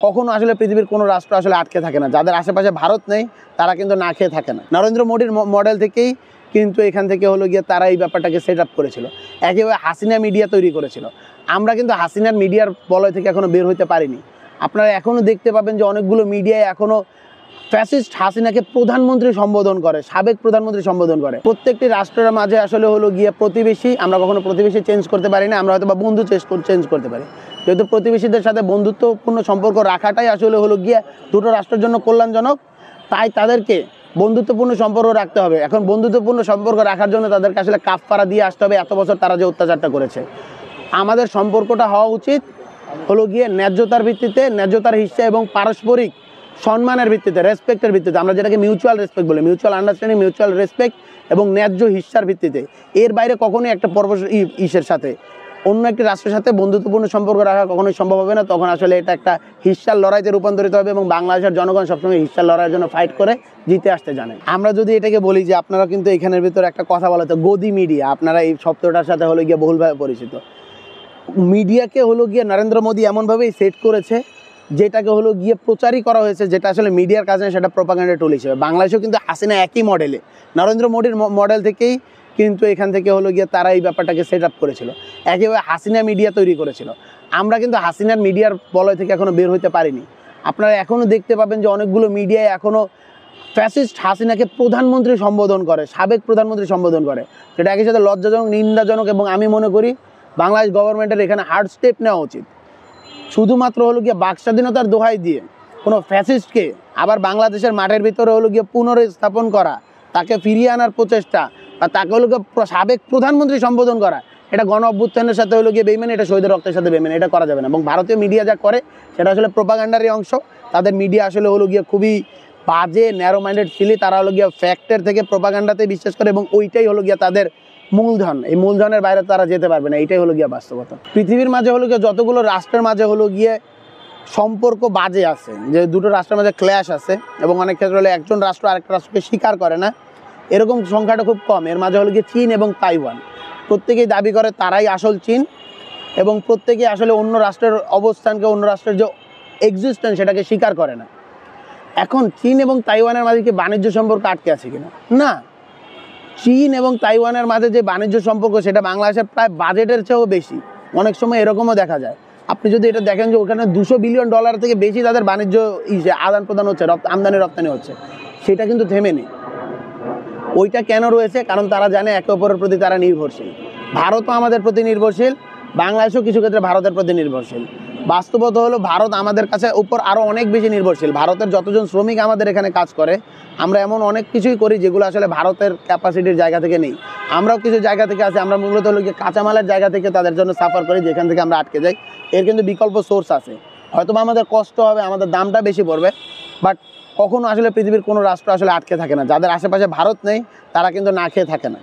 কখনো আসলে পৃথিবীর কোনো রাষ্ট্র আসলে আটকে থাকে না। যাদের আশেপাশে ভারত নেই তারা কিন্তু না খেয়ে থাকে না। নরেন্দ্র মোদীর মডেল থেকেই কিন্তু এখান থেকে হলো গিয়ে তারা এই ব্যাপারটাকে সেট আপ করেছিল। একেবারে হাসিনা মিডিয়া তৈরি করেছিল। আমরা কিন্তু হাসিনার মিডিয়ার বলয় থেকে এখনও বের হতে পারিনি। আপনারা এখনও দেখতে পাবেন যে অনেকগুলো মিডিয়ায় এখনও ফ্যাসিস্ট হাসিনাকে প্রধানমন্ত্রী সম্বোধন করে, সাবেক প্রধানমন্ত্রী সম্বোধন করে। প্রত্যেকটি রাষ্ট্রের মাঝে আসলে হলো গিয়ে প্রতিবেশী, আমরা কখনো প্রতিবেশী চেঞ্জ করতে পারি না, আমরা হয়তো বা বন্ধু চেঞ্জ করতে পারি। যেহেতু প্রতিবেশীদের সাথে বন্ধুত্বপূর্ণ সম্পর্ক রাখাটাই আসলে হলো গিয়ে দুটো রাষ্ট্রের জন্য কল্যাণজনক, তাই তাদেরকে বন্ধুত্বপূর্ণ সম্পর্ক রাখতে হবে। এখন বন্ধুত্বপূর্ণ সম্পর্ক রাখার জন্য তাদেরকে আসলে কাফফারা দিয়ে আসতে হবে এত বছর তারা যে অত্যাচারটা করেছে। আমাদের সম্পর্কটা হওয়া উচিত হলো গিয়ে ন্যায্যতার ভিত্তিতে, ন্যায্যতার হিস্সা এবং পারস্পরিক সম্মানের ভিত্তিতে, রেসপেক্টের ভিত্তিতে, আমরা যেটাকে মিউচুয়াল রেসপেক্ট বলি, মিউচুয়াল আন্ডারস্ট্যান্ডিং, মিউচুয়াল রেসপেক্ট এবং ন্যায্য হিস্সার ভিত্তিতে। এর বাইরে কখনোই একটা ইসের সাথে, অন্য একটি রাষ্ট্রের সাথে বন্ধুত্বপূর্ণ সম্পর্ক রাখা কখনোই সম্ভব হবে না। তখন আসলে এটা একটা হিস্সার লড়াইতে রূপান্তরিত হবে এবং বাংলাদেশের জনগণ সবসময় হিস্সার লড়াইয়ের জন্য ফাইট করে জিতে আসতে জানে। আমরা যদি এটাকে বলি যে আপনারা কিন্তু এখানের ভিতরে একটা কথা বলা তো গদি মিডিয়া, আপনারা এই শব্দটার সাথে হলো গিয়ে বহুলভাবে পরিচিত। মিডিয়াকে হলো গিয়ে নরেন্দ্র মোদী এমনভাবেই সেট করেছে যেটাকে হলো গিয়ে প্রচারই করা হয়েছে, যেটা আসলে মিডিয়ার কাজ নেই, সেটা প্রোপাগান্ডা টুল হিসেবে। বাংলাদেশেও কিন্তু হাসিনা একই মডেলে, নরেন্দ্র মোদীর মডেল থেকেই কিন্তু এখান থেকে হলো গিয়ে তারা এই ব্যাপারটাকে সেট আপ করেছিল। একেবারে হাসিনা মিডিয়া তৈরি করেছিল। আমরা কিন্তু হাসিনার মিডিয়ার বলয় থেকে এখনও বের হতে পারিনি। আপনারা এখনও দেখতে পাবেন যে অনেকগুলো মিডিয়ায় এখনও ফ্যাসিস্ট হাসিনাকে প্রধানমন্ত্রী সম্বোধন করে, সাবেক প্রধানমন্ত্রী সম্বোধন করে, যেটা একই সাথে লজ্জাজনক, নিন্দাজনক। এবং আমি মনে করি বাংলাদেশ গভর্নমেন্টের এখানে হার্ড স্টেপ নেওয়া উচিত। শুধুমাত্র হলো গিয়ে বাক স্বাধীনতার দোহাই দিয়ে কোনো ফ্যাসিস্টকে আবার বাংলাদেশের মাঠের ভিতরে হলো গিয়ে পুনরস্থাপন করা, তাকে ফিরিয়ে আনার প্রচেষ্টা, বা তাকে হলো গিয়ে সাবেক প্রধানমন্ত্রী সম্বোধন করা, এটা গণ অভ্যুত্থানের সাথে হলো গিয়ে বেইমানি, এটা শহীদের রক্তের সাথে বেইমানি, এটা করা যাবে না। এবং ভারতীয় মিডিয়া যা করে সেটা আসলে প্রোপাগান্ডারই অংশ। তাদের মিডিয়া আসলে হলো গিয়ে খুবই বাজে, ন্যারো মাইন্ডেড ছিলি। তারা হলো গিয়ে ফ্যাক্টের থেকে প্রোপাগান্ডাতে বিশ্বাস করে এবং ওইটাই হলো গিয়ে তাদের মূলধন। এই মূলধনের বাইরে তারা যেতে পারবে না, এইটাই হলো গিয়ে বাস্তবতা। পৃথিবীর মাঝে হলো গিয়ে যতগুলো রাষ্ট্রের মাঝে হলো গিয়ে সম্পর্ক বাজে আছে, যে দুটো রাষ্ট্রের মাঝে ক্ল্যাশ আছে এবং অনেক ক্ষেত্রে হলে একজন রাষ্ট্র আরেকটা রাষ্ট্রকে স্বীকার করে না, এরকম সংখ্যাটা খুব কম। এর মাঝে হলো গিয়ে চীন এবং তাইওয়ান। প্রত্যেকেই দাবি করে তারাই আসল চীন এবং প্রত্যেকেই আসলে অন্য রাষ্ট্রের অবস্থানকে, অন্য রাষ্ট্রের যে এক্সিস্টেন্স সেটাকে স্বীকার করে না। এখন চীন এবং তাইওয়ানের মাঝে কি বাণিজ্য সম্পর্ক আটকে আছে কিনা? না। চীন এবং তাইওয়ানের মাঝে যে বাণিজ্য সম্পর্ক সেটা বাংলাদেশের প্রায় বাজেটের চেয়েও বেশি। অনেক সময় এরকমও দেখা যায়। আপনি যদি এটা দেখেন যে ওখানে $200 বিলিয়ন থেকে বেশি তাদের বাণিজ্য আদান প্রদান হচ্ছে, আমদানি রপ্তানি হচ্ছে, সেটা কিন্তু থেমে নেই। ওইটা কেন রয়েছে? কারণ তারা জানে একে অপরের প্রতি তারা নির্ভরশীল। ভারতও আমাদের প্রতি নির্ভরশীল, বাংলাদেশও কিছু ক্ষেত্রে ভারতের প্রতি নির্ভরশীল। বাস্তবতা হলো ভারত আমাদের কাছে উপর আরও অনেক বেশি নির্ভরশীল। ভারতের যতজন শ্রমিক আমাদের এখানে কাজ করে, আমরা এমন অনেক কিছুই করি যেগুলো আসলে ভারতের ক্যাপাসিটির জায়গা থেকে নেই। আমরাও কিছু জায়গা থেকে আসি, আমরা মূলত হলো গিয়ে কাঁচামালের জায়গা থেকে তাদের জন্য সাফার করি, যেখান থেকে আমরা আটকে যাই। এর কিন্তু বিকল্প সোর্স আছে। হয়তো আমাদের কষ্ট হবে, আমাদের দামটা বেশি পড়বে, বাট কখনো আসলে পৃথিবীর কোনো রাষ্ট্র আসলে আটকে থাকে না। যাদের আশেপাশে ভারত নেই তারা কিন্তু না খেয়ে থাকে না।